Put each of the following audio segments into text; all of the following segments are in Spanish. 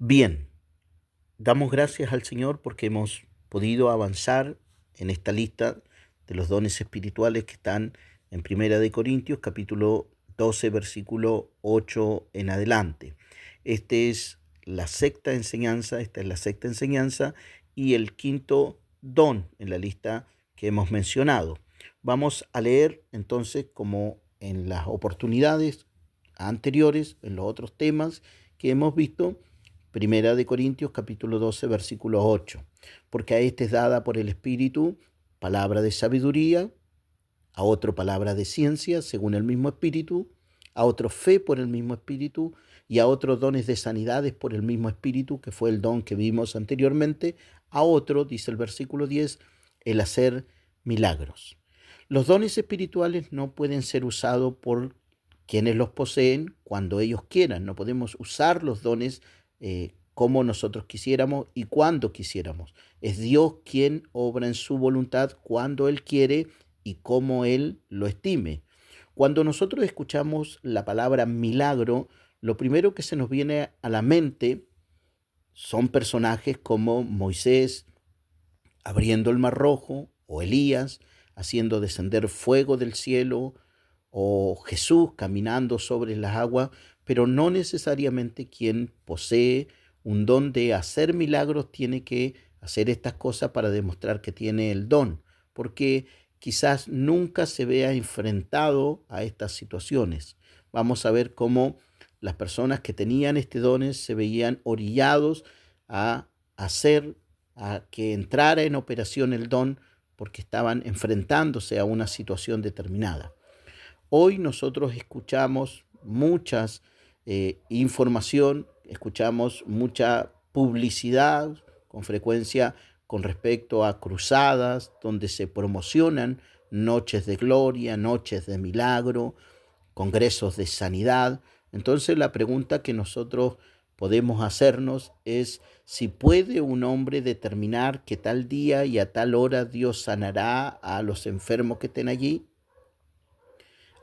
Bien, damos gracias al Señor porque hemos podido avanzar en esta lista de los dones espirituales que están en Primera de Corintios, capítulo 12, versículo 8 en adelante. Esta es la sexta enseñanza y el quinto don en la lista que hemos mencionado. Vamos a leer entonces, como en las oportunidades anteriores, en los otros temas que hemos visto, Primera de Corintios capítulo 12 versículo 8, porque a este es dada por el Espíritu palabra de sabiduría, a otro palabra de ciencia según el mismo Espíritu, a otro fe por el mismo Espíritu y a otros dones de sanidades por el mismo Espíritu, que fue el don que vimos anteriormente, a otro, dice el versículo 10, el hacer milagros. Los dones espirituales no pueden ser usados por quienes los poseen cuando ellos quieran. No podemos usar los dones como nosotros quisiéramos y cuando quisiéramos. Es Dios quien obra en su voluntad cuando Él quiere y como Él lo estime. Cuando nosotros escuchamos la palabra milagro, lo primero que se nos viene a la mente son personajes como Moisés abriendo el mar rojo, o Elías haciendo descender fuego del cielo, o Jesús caminando sobre las aguas, pero no necesariamente quien posee un don de hacer milagros tiene que hacer estas cosas para demostrar que tiene el don, porque quizás nunca se vea enfrentado a estas situaciones. Vamos a ver cómo las personas que tenían este don se veían orillados a hacer, a que entrara en operación el don, porque estaban enfrentándose a una situación determinada. Hoy nosotros escuchamos muchas información, escuchamos mucha publicidad con frecuencia con respecto a cruzadas donde se promocionan noches de gloria, noches de milagro, congresos de sanidad. Entonces la pregunta que nosotros podemos hacernos es si puede un hombre determinar que tal día y a tal hora Dios sanará a los enfermos que estén allí.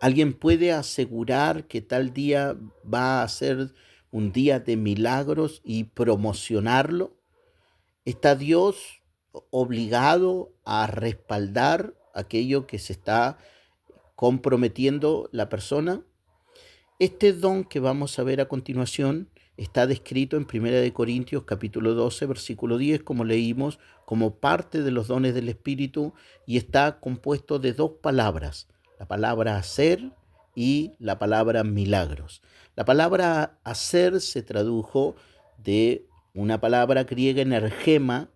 ¿Alguien puede asegurar que tal día va a ser un día de milagros y promocionarlo? ¿Está Dios obligado a respaldar aquello que se está comprometiendo la persona? Este don que vamos a ver a continuación está descrito en Primera de Corintios capítulo 12, versículo 10, como leímos, como parte de los dones del Espíritu, y está compuesto de dos palabras, la palabra hacer y la palabra milagros. La palabra hacer se tradujo de una palabra griega energema,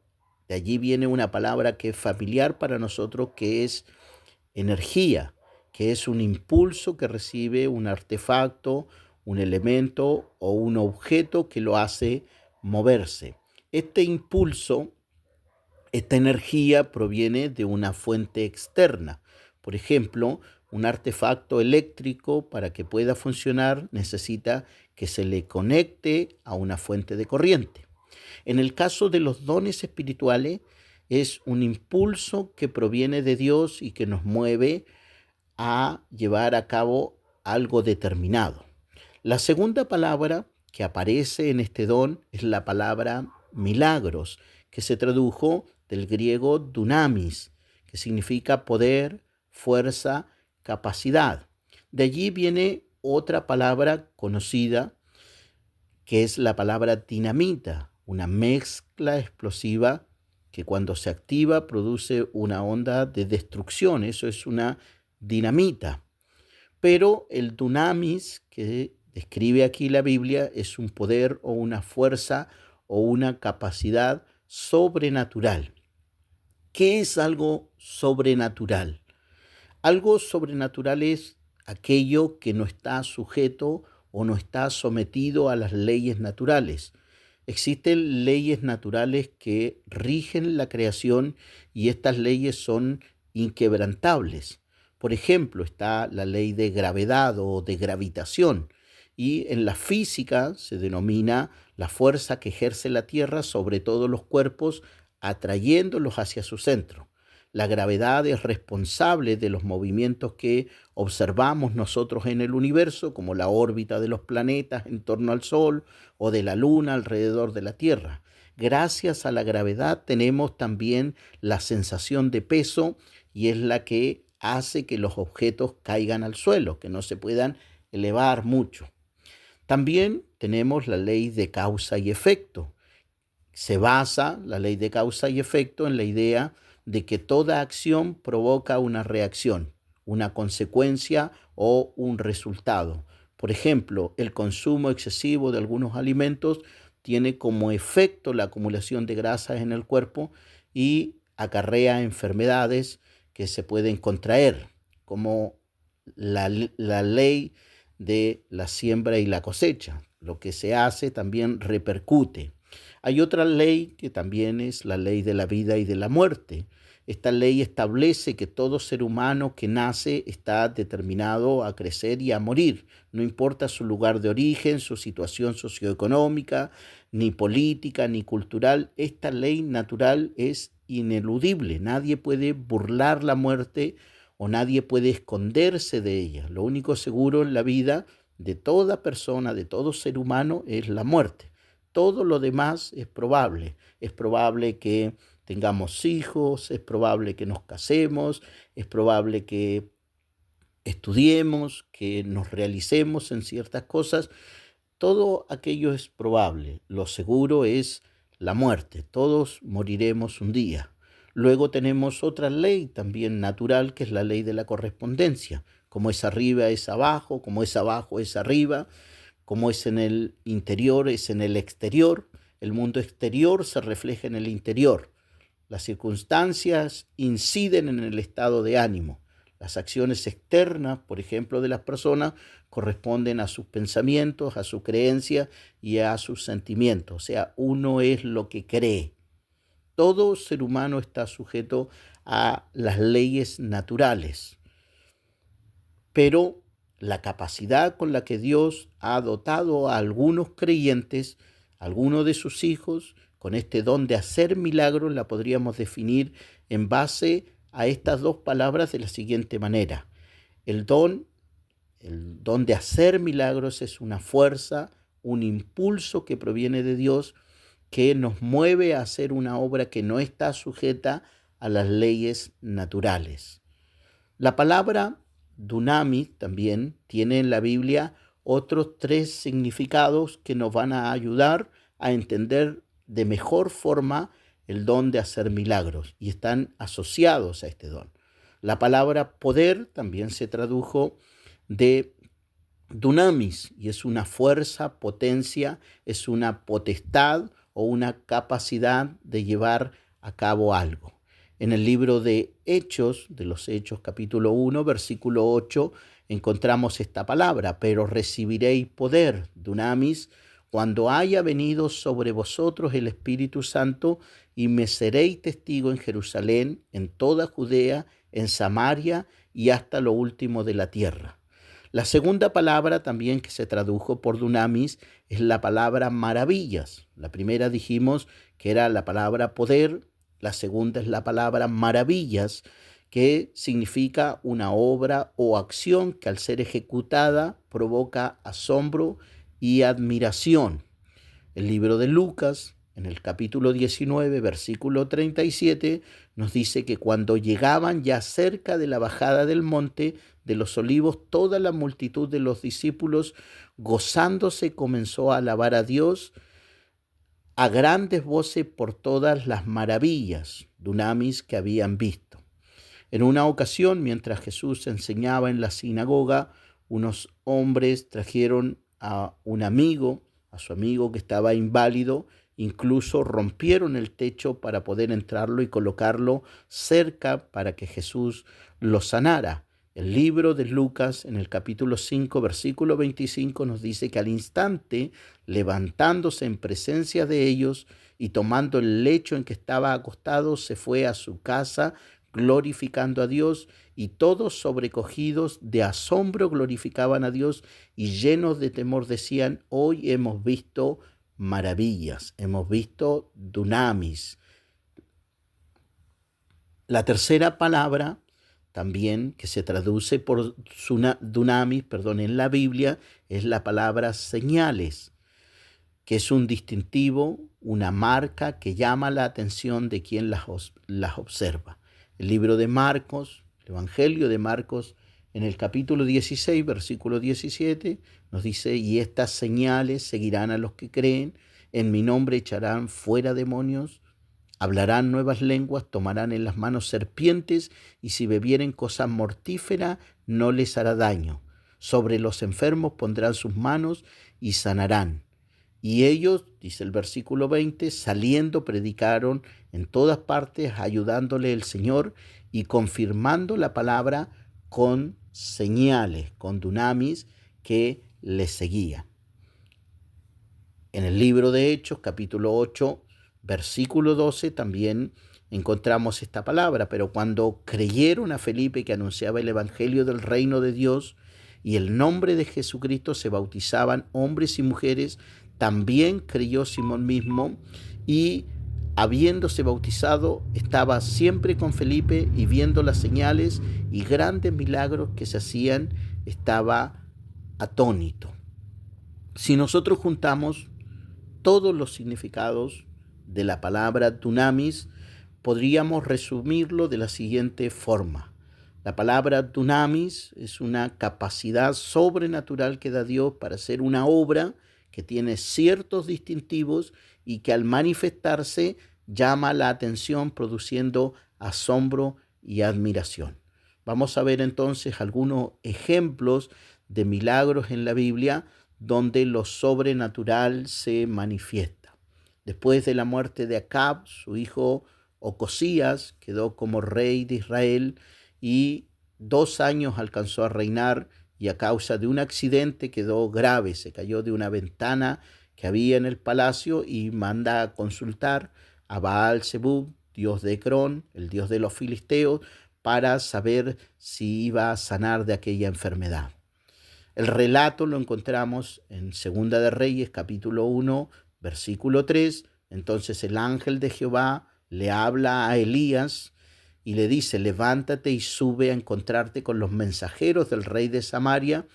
de allí viene una palabra que es familiar para nosotros, que es energía, que es un impulso que recibe un artefacto, un elemento o un objeto que lo hace moverse. Este impulso, esta energía proviene de una fuente externa. Por ejemplo, un artefacto eléctrico para que pueda funcionar necesita que se le conecte a una fuente de corriente. En el caso de los dones espirituales, es un impulso que proviene de Dios y que nos mueve a llevar a cabo algo determinado. La segunda palabra que aparece en este don es la palabra milagros, que se tradujo del griego dunamis, que significa poder, fuerza, capacidad. De allí viene otra palabra conocida, que es la palabra dinamita, una mezcla explosiva que cuando se activa produce una onda de destrucción. Eso es una dinamita. Pero el dunamis que describe aquí la Biblia es un poder o una fuerza o una capacidad sobrenatural. ¿Qué es algo sobrenatural? Algo sobrenatural es aquello que no está sujeto o no está sometido a las leyes naturales. Existen leyes naturales que rigen la creación y estas leyes son inquebrantables. Por ejemplo, está la ley de gravedad o de gravitación, y en la física se denomina la fuerza que ejerce la Tierra sobre todos los cuerpos, atrayéndolos hacia su centro. La gravedad es responsable de los movimientos que observamos nosotros en el universo, como la órbita de los planetas en torno al Sol o de la Luna alrededor de la Tierra. Gracias a la gravedad tenemos también la sensación de peso y es la que hace que los objetos caigan al suelo, que no se puedan elevar mucho. También tenemos la ley de causa y efecto. Se basa la ley de causa y efecto en la idea de que toda acción provoca una reacción, una consecuencia o un resultado. Por ejemplo, el consumo excesivo de algunos alimentos tiene como efecto la acumulación de grasas en el cuerpo y acarrea enfermedades que se pueden contraer, como la ley de la siembra y la cosecha. Lo que se hace también repercute. Hay otra ley que también es la ley de la vida y de la muerte. Esta ley establece que todo ser humano que nace está determinado a crecer y a morir. No importa su lugar de origen, su situación socioeconómica, ni política, ni cultural. Esta ley natural es ineludible. Nadie puede burlar la muerte o nadie puede esconderse de ella. Lo único seguro en la vida de toda persona, de todo ser humano, es la muerte. Todo lo demás es probable. Es probable que tengamos hijos, es probable que nos casemos, es probable que estudiemos, que nos realicemos en ciertas cosas. Todo aquello es probable. Lo seguro es la muerte. Todos moriremos un día. Luego tenemos otra ley también natural, que es la ley de la correspondencia. Como es arriba es abajo, como es abajo es arriba, como es en el interior es en el exterior. El mundo exterior se refleja en el interior. Las circunstancias inciden en el estado de ánimo. Las acciones externas, por ejemplo, de las personas, corresponden a sus pensamientos, a su creencia y a sus sentimientos. O sea, uno es lo que cree. Todo ser humano está sujeto a las leyes naturales, pero la capacidad con la que Dios ha dotado a algunos creyentes, a algunos de sus hijos, con este don de hacer milagros, la podríamos definir en base a estas dos palabras de la siguiente manera. El don de hacer milagros es una fuerza, un impulso que proviene de Dios, que nos mueve a hacer una obra que no está sujeta a las leyes naturales. La palabra dunamis también tiene en la Biblia otros 3 significados que nos van a ayudar a entender de mejor forma el don de hacer milagros y están asociados a este don. La palabra poder también se tradujo de dunamis y es una fuerza, potencia, es una potestad o una capacidad de llevar a cabo algo. En el libro de Hechos, de los Hechos capítulo 1, versículo 8, encontramos esta palabra: pero recibiréis poder, dunamis, cuando haya venido sobre vosotros el Espíritu Santo, y me seréis testigo en Jerusalén, en toda Judea, en Samaria y hasta lo último de la tierra. La segunda palabra también que se tradujo por dunamis es la palabra maravillas. La primera dijimos que era la palabra poder, la segunda es la palabra maravillas, que significa una obra o acción que al ser ejecutada provoca asombro y admiración. El libro de Lucas, en el capítulo 19, versículo 37, nos dice que cuando llegaban ya cerca de la bajada del monte de los olivos, toda la multitud de los discípulos, gozándose, comenzó a alabar a Dios a grandes voces por todas las maravillas, dunamis, que habían visto. En una ocasión, mientras Jesús enseñaba en la sinagoga, unos hombres trajeron a su amigo que estaba inválido, incluso rompieron el techo para poder entrarlo y colocarlo cerca para que Jesús lo sanara. El libro de Lucas, en el capítulo 5, versículo 25, nos dice que al instante, levantándose en presencia de ellos y tomando el lecho en que estaba acostado, se fue a su casa, glorificando a Dios, y todos sobrecogidos de asombro glorificaban a Dios y llenos de temor decían: hoy hemos visto maravillas, hemos visto dunamis. La tercera palabra, también que se traduce por dunamis, en la Biblia, es la palabra señales, que es un distintivo, una marca que llama la atención de quien las observa. El libro de Marcos, el Evangelio de Marcos, en el capítulo 16, versículo 17, nos dice: y estas señales seguirán a los que creen, en mi nombre echarán fuera demonios, hablarán nuevas lenguas, tomarán en las manos serpientes, y si bebieren cosa mortífera no les hará daño. Sobre los enfermos pondrán sus manos y sanarán. Y ellos, dice el versículo 20, saliendo predicaron en todas partes, ayudándole el Señor y confirmando la palabra con señales, con dunamis, que les seguía. En el libro de Hechos, capítulo 8, versículo 12, también encontramos esta palabra: pero cuando creyeron a Felipe, que anunciaba el evangelio del reino de Dios, y el nombre de Jesucristo, se bautizaban hombres y mujeres. También creyó Simón mismo, y habiéndose bautizado, estaba siempre con Felipe, y viendo las señales y grandes milagros que se hacían, estaba atónito. Si nosotros juntamos todos los significados de la palabra dunamis, podríamos resumirlo de la siguiente forma. La palabra dunamis es una capacidad sobrenatural que da Dios para hacer una obra que tiene ciertos distintivos y que al manifestarse llama la atención, produciendo asombro y admiración. Vamos a ver entonces algunos ejemplos de milagros en la Biblia donde lo sobrenatural se manifiesta. Después de la muerte de Acab, su hijo Ocosías quedó como rey de Israel y 2 años alcanzó a reinar, y a causa de un accidente quedó grave, se cayó de una ventana que había en el palacio y manda a consultar a Baal-Zebub, dios de Ecrón, el dios de los filisteos, para saber si iba a sanar de aquella enfermedad. El relato lo encontramos en Segunda de Reyes, capítulo 1, versículo 3. Entonces el ángel de Jehová le habla a Elías y le dice: levántate y sube a encontrarte con los mensajeros del rey de Samaria,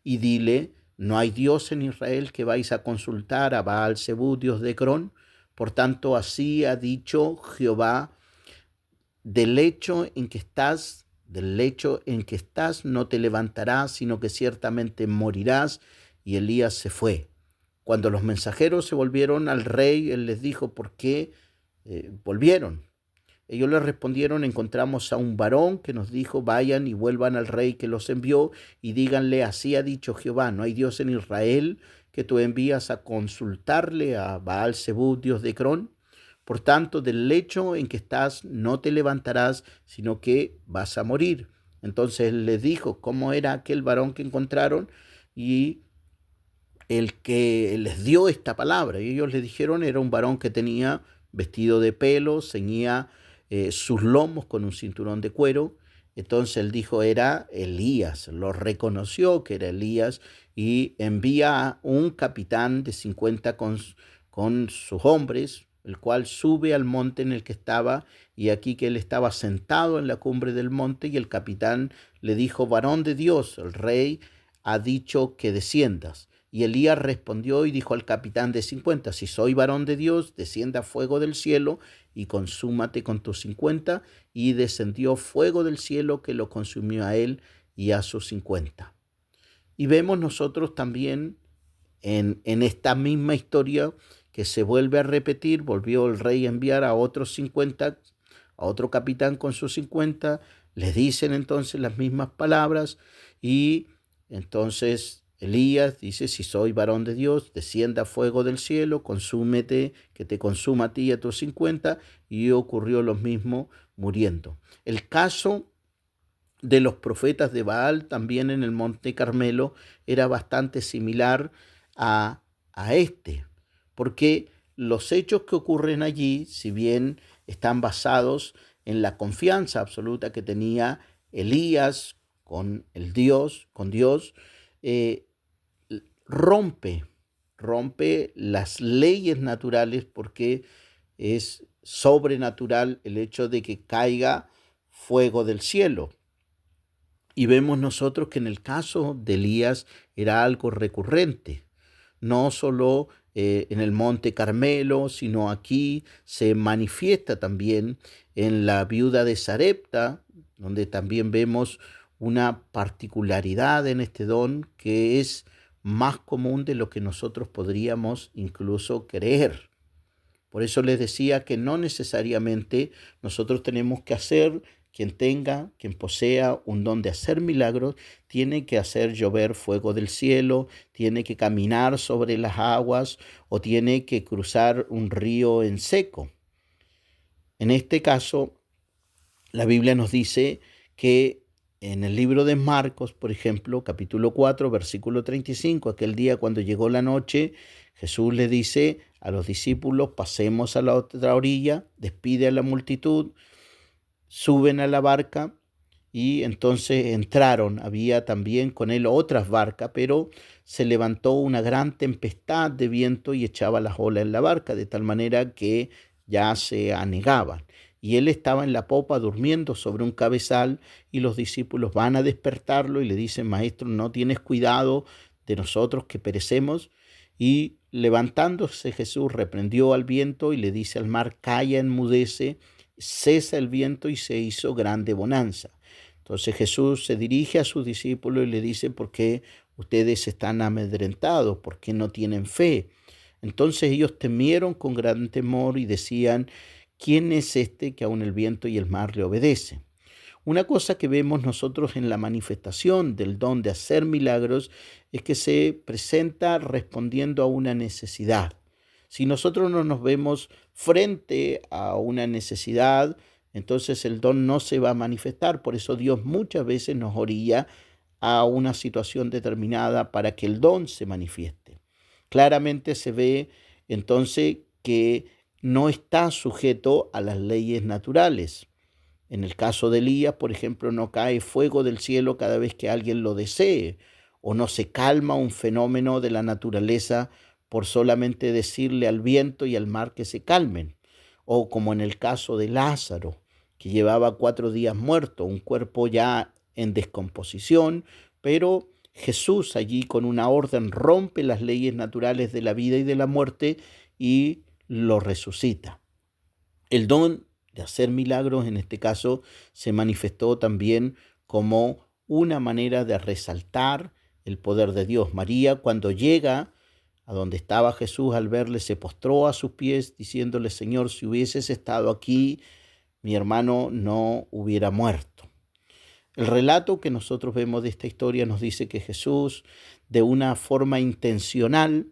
y dile: no hay Dios en Israel que vais a consultar a Baal-Zebub, dios de Ecrón. Por tanto, así ha dicho Jehová: del lecho en que estás no te levantarás, sino que ciertamente morirás. Y Elías se fue. Cuando los mensajeros se volvieron al rey, él les dijo: ¿por qué volvieron? Ellos le respondieron: encontramos a un varón que nos dijo: vayan y vuelvan al rey que los envió, y díganle: así ha dicho Jehová, no hay Dios en Israel que tú envías a consultarle a Baal-Zebub, dios de Ecrón. Por tanto, del lecho en que estás no te levantarás, sino que vas a morir. Entonces él les dijo cómo era aquel varón que encontraron y el que les dio esta palabra. Y ellos le dijeron: era un varón que tenía vestido de pelo, ceñía sus lomos con un cinturón de cuero. Entonces él dijo: era Elías. Lo reconoció que era Elías, y envía a un capitán de 50 con sus hombres, el cual sube al monte en el que estaba, y aquí que él estaba sentado en la cumbre del monte, y el capitán le dijo: varón de Dios, el rey ha dicho que desciendas. Y Elías respondió y dijo al capitán de 50: si soy varón de Dios, descienda fuego del cielo y consúmate con tus 50. Y descendió fuego del cielo que lo consumió a él y a sus 50. Y vemos nosotros también en esta misma historia que se vuelve a repetir. Volvió el rey a enviar a otros 50, a otro capitán con sus 50. Les dicen entonces las mismas palabras, y entonces Elías dice: si soy varón de Dios, descienda fuego del cielo, consúmete, que te consuma a ti y a tus 50. Y ocurrió lo mismo, muriendo. El caso de los profetas de Baal, también en el Monte Carmelo, era bastante similar a este, porque los hechos que ocurren allí, si bien están basados en la confianza absoluta que tenía Elías con Dios, rompe las leyes naturales, porque es sobrenatural el hecho de que caiga fuego del cielo. Y vemos nosotros que en el caso de Elías era algo recurrente, no solo en el monte Carmelo, sino aquí se manifiesta también en la viuda de Sarepta, donde también vemos una particularidad en este don que es más común de lo que nosotros podríamos incluso creer. Por eso les decía que no necesariamente nosotros tenemos que hacer, quien posea un don de hacer milagros, tiene que hacer llover fuego del cielo, tiene que caminar sobre las aguas o tiene que cruzar un río en seco. En este caso, la Biblia nos dice que en el libro de Marcos, por ejemplo, capítulo 4, versículo 35, aquel día cuando llegó la noche, Jesús le dice a los discípulos, pasemos a la otra orilla, despide a la multitud, suben a la barca y entonces entraron. Había también con él otras barcas, pero se levantó una gran tempestad de viento y echaba las olas en la barca, de tal manera que ya se anegaban. Y él estaba en la popa durmiendo sobre un cabezal y los discípulos van a despertarlo y le dicen, Maestro, ¿no tienes cuidado de nosotros que perecemos? Y levantándose Jesús reprendió al viento y le dice al mar, calla, enmudece, cesa el viento y se hizo grande bonanza. Entonces Jesús se dirige a sus discípulos y le dice, ¿por qué ustedes están amedrentados? ¿Por qué no tienen fe? Entonces ellos temieron con gran temor y decían, ¿quién es este que aun el viento y el mar le obedecen? Una cosa que vemos nosotros en la manifestación del don de hacer milagros es que se presenta respondiendo a una necesidad. Si nosotros no nos vemos frente a una necesidad, entonces el don no se va a manifestar. Por eso Dios muchas veces nos orilla a una situación determinada para que el don se manifieste. Claramente se ve entonces que no está sujeto a las leyes naturales. En el caso de Elías, por ejemplo, no cae fuego del cielo cada vez que alguien lo desee, o no se calma un fenómeno de la naturaleza por solamente decirle al viento y al mar que se calmen, o como en el caso de Lázaro, que llevaba 4 días muerto, un cuerpo ya en descomposición, pero Jesús allí con una orden rompe las leyes naturales de la vida y de la muerte y lo resucita. El don de hacer milagros en este caso se manifestó también como una manera de resaltar el poder de Dios. María, cuando llega a donde estaba Jesús, al verle se postró a sus pies diciéndole, Señor, si hubieses estado aquí, mi hermano no hubiera muerto. El relato que nosotros vemos de esta historia nos dice que Jesús, de una forma intencional,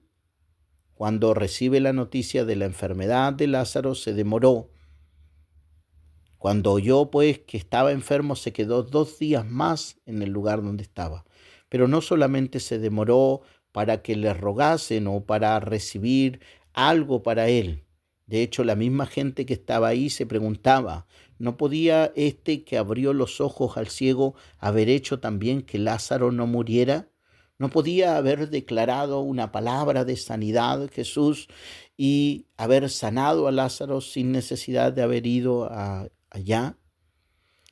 cuando recibe la noticia de la enfermedad de Lázaro, se demoró. Cuando oyó pues que estaba enfermo, se quedó 2 días más en el lugar donde estaba. Pero no solamente se demoró para que le rogasen o para recibir algo para él. De hecho, la misma gente que estaba ahí se preguntaba, ¿no podía este que abrió los ojos al ciego haber hecho también que Lázaro no muriera? ¿No podía haber declarado una palabra de sanidad Jesús y haber sanado a Lázaro sin necesidad de haber ido allá?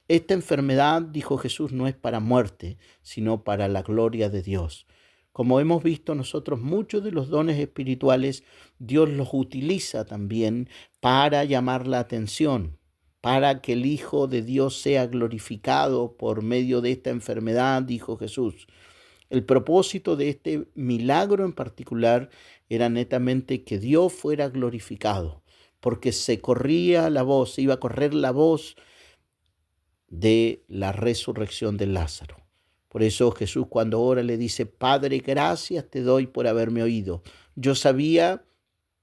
Esta enfermedad, dijo Jesús, no es para muerte, sino para la gloria de Dios. Como hemos visto nosotros, muchos de los dones espirituales, Dios los utiliza también para llamar la atención, para que el Hijo de Dios sea glorificado por medio de esta enfermedad, dijo Jesús. El propósito de este milagro en particular era netamente que Dios fuera glorificado, porque se corría la voz, se iba a correr la voz de la resurrección de Lázaro. Por eso Jesús cuando ora le dice, Padre, gracias te doy por haberme oído. Yo sabía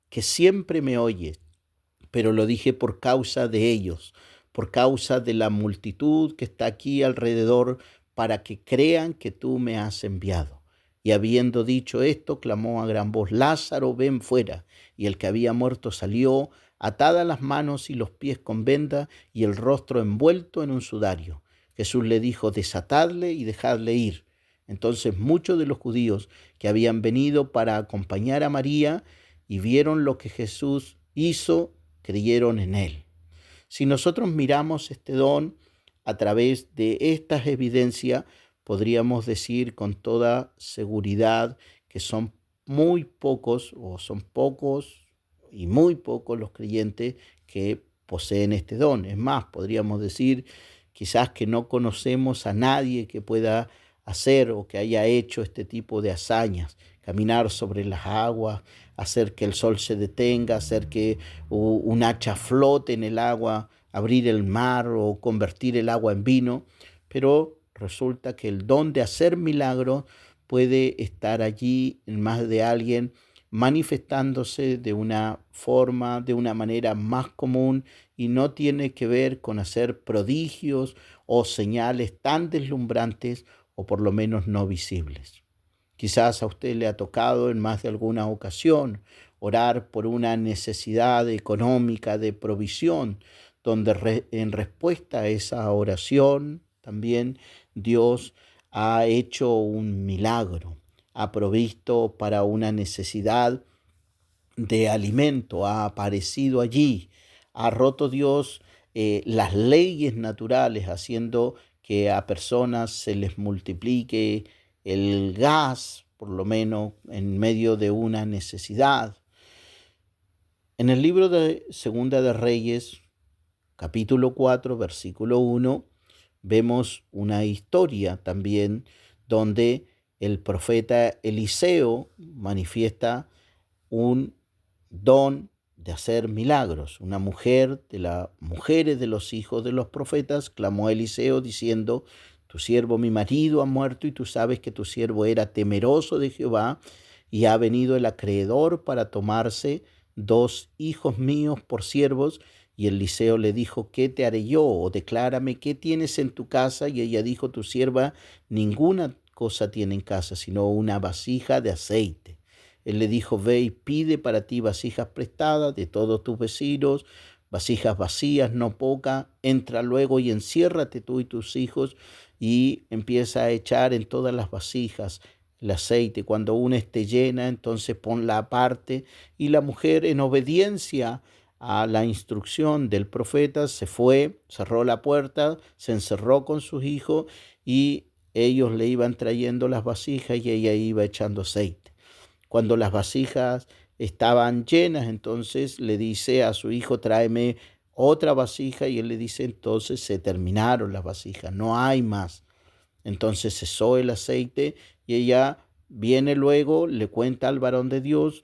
que siempre me oyes, pero lo dije por causa de ellos, por causa de la multitud que está aquí alrededor, para que crean que tú me has enviado. Y habiendo dicho esto, clamó a gran voz, Lázaro, ven fuera. Y el que había muerto salió, atadas las manos y los pies con venda y el rostro envuelto en un sudario. Jesús le dijo, desatadle y dejadle ir. Entonces muchos de los judíos que habían venido para acompañar a María y vieron lo que Jesús hizo, creyeron en él. Si nosotros miramos este don a través de estas evidencias podríamos decir con toda seguridad que son muy pocos o son pocos y muy pocos los creyentes que poseen este don. Es más, podríamos decir quizás que no conocemos a nadie que pueda hacer o que haya hecho este tipo de hazañas, caminar sobre las aguas, hacer que el sol se detenga, hacer que un hacha flote en el agua, abrir el mar o convertir el agua en vino, pero resulta que el don de hacer milagros puede estar allí en más de alguien, manifestándose de una forma, de una manera más común, y no tiene que ver con hacer prodigios o señales tan deslumbrantes o por lo menos no visibles. Quizás a usted le ha tocado en más de alguna ocasión orar por una necesidad económica de provisión, donde en respuesta a esa oración también Dios ha hecho un milagro, ha provisto para una necesidad de alimento, ha aparecido allí, ha roto Dios las leyes naturales, haciendo que a personas se les multiplique el gas, por lo menos en medio de una necesidad. En el libro de Segunda de Reyes, capítulo 4, versículo 1, vemos una historia también donde el profeta Eliseo manifiesta un don de hacer milagros. Una mujer de las mujeres de los hijos de los profetas clamó a Eliseo diciendo: tu siervo mi marido ha muerto y tú sabes que tu siervo era temeroso de Jehová y ha venido el acreedor para tomarse 2 hijos míos por siervos. Y Eliseo le dijo: ¿qué te haré yo? O declárame qué tienes en tu casa. Y ella dijo: tu sierva ninguna cosa tiene en casa, sino una vasija de aceite. Él le dijo: ve y pide para ti vasijas prestadas de todos tus vecinos, vasijas vacías, no pocas. Entra luego y enciérrate tú y tus hijos, y empieza a echar en todas las vasijas el aceite. Cuando una esté llena, entonces ponla aparte. Y la mujer, en obediencia a la instrucción del profeta, se fue, cerró la puerta, se encerró con sus hijos, y ellos le iban trayendo las vasijas y ella iba echando aceite. Cuando las vasijas estaban llenas, entonces le dice a su hijo: tráeme otra vasija. Y él le dice: entonces se terminaron las vasijas, no hay más. Entonces cesó el aceite, y ella viene luego, le cuenta al varón de Dios,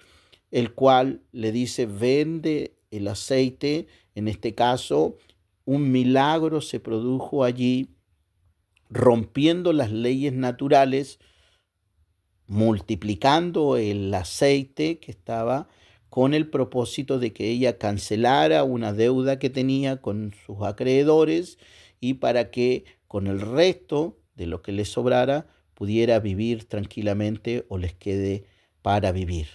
el cual le dice: vende el aceite. En este caso, un milagro se produjo allí, rompiendo las leyes naturales, multiplicando el aceite que estaba, con el propósito de que ella cancelara una deuda que tenía con sus acreedores, y para que con el resto de lo que le sobrara pudiera vivir tranquilamente o les quede para vivir.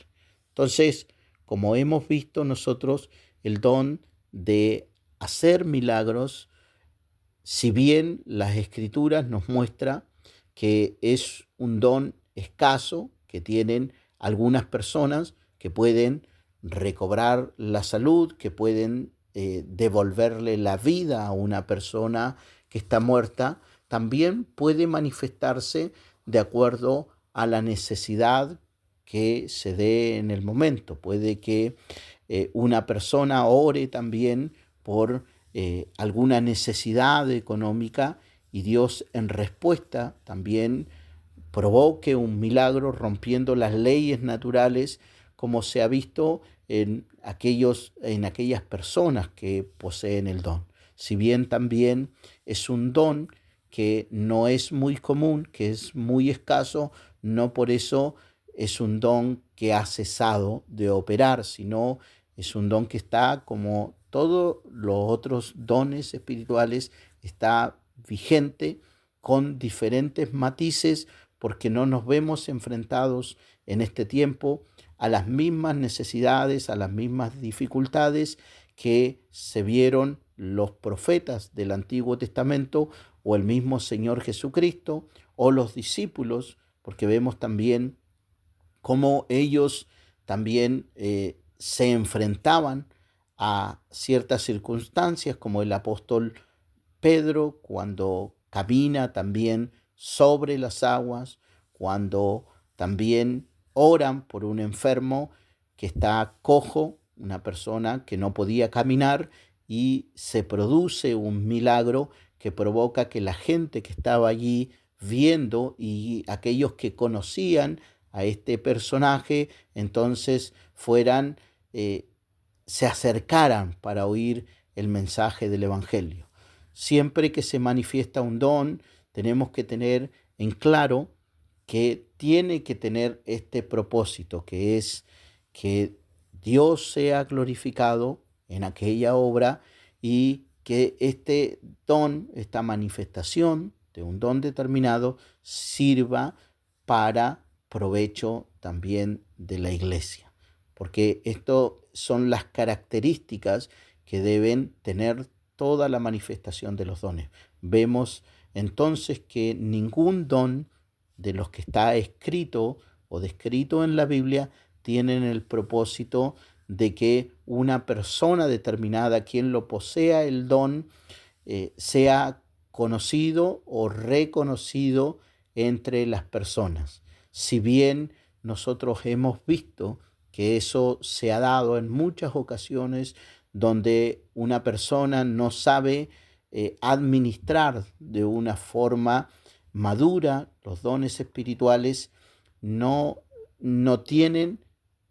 Entonces, como hemos visto nosotros, el don de hacer milagros, si bien las Escrituras nos muestra que es un don escaso que tienen algunas personas, que pueden recobrar la salud, que pueden devolverle la vida a una persona que está muerta, también puede manifestarse de acuerdo a la necesidad que se dé en el momento. Puede que una persona ore también por alguna necesidad económica, y Dios en respuesta también provoque un milagro rompiendo las leyes naturales, como se ha visto en aquellas personas que poseen el don. Si bien también es un don que no es muy común, que es muy escaso, no por eso es un don que ha cesado de operar, sino es un don que está, como todos los otros dones espirituales, está vigente con diferentes matices, porque no nos vemos enfrentados en este tiempo a las mismas necesidades, a las mismas dificultades que se vieron los profetas del Antiguo Testamento, o el mismo Señor Jesucristo, o los discípulos, porque vemos también cómo ellos también se enfrentaban a ciertas circunstancias, como el apóstol Pedro cuando camina también sobre las aguas, cuando también oran por un enfermo que está cojo, una persona que no podía caminar, y se produce un milagro que provoca que la gente que estaba allí viendo y aquellos que conocían a este personaje entonces eh, se acercaran para oír el mensaje del Evangelio. Siempre que se manifiesta un don, tenemos que tener en claro que tiene que tener este propósito, que es que Dios sea glorificado en aquella obra y que este don, esta manifestación de un don determinado, sirva para provecho también de la iglesia. Porque esto son las características que deben tener toda la manifestación de los dones. Vemos entonces que ningún don de los que está escrito o descrito en la Biblia tienen el propósito de que una persona determinada, quien lo posea el don, sea conocido o reconocido entre las personas. Si bien nosotros hemos visto que eso se ha dado en muchas ocasiones donde una persona no sabe administrar de una forma madura los dones espirituales, no, no tienen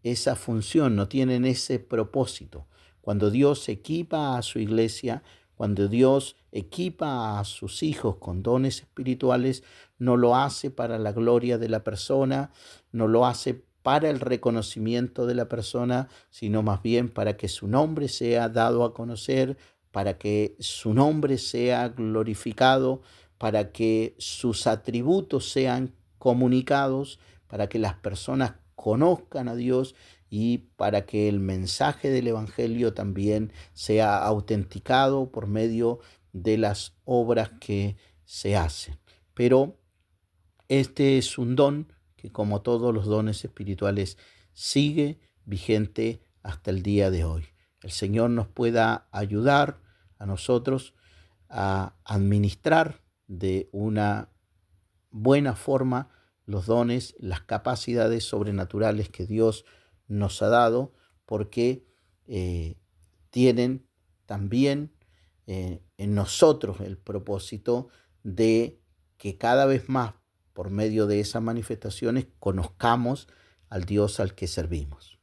esa función, no tienen ese propósito. Cuando Dios equipa a su iglesia, cuando Dios equipa a sus hijos con dones espirituales, no lo hace para la gloria de la persona, no lo hace para el reconocimiento de la persona, sino más bien para que su nombre sea dado a conocer, para que su nombre sea glorificado, para que sus atributos sean comunicados, para que las personas conozcan a Dios y para que el mensaje del Evangelio también sea autenticado por medio de las obras que se hacen. Pero este es un don que, como todos los dones espirituales, sigue vigente hasta el día de hoy. El Señor nos pueda ayudar a nosotros a administrar de una buena forma los dones, las capacidades sobrenaturales que Dios nos ha dado, porque tienen también en nosotros el propósito de que cada vez más, por medio de esas manifestaciones, conozcamos al Dios al que servimos.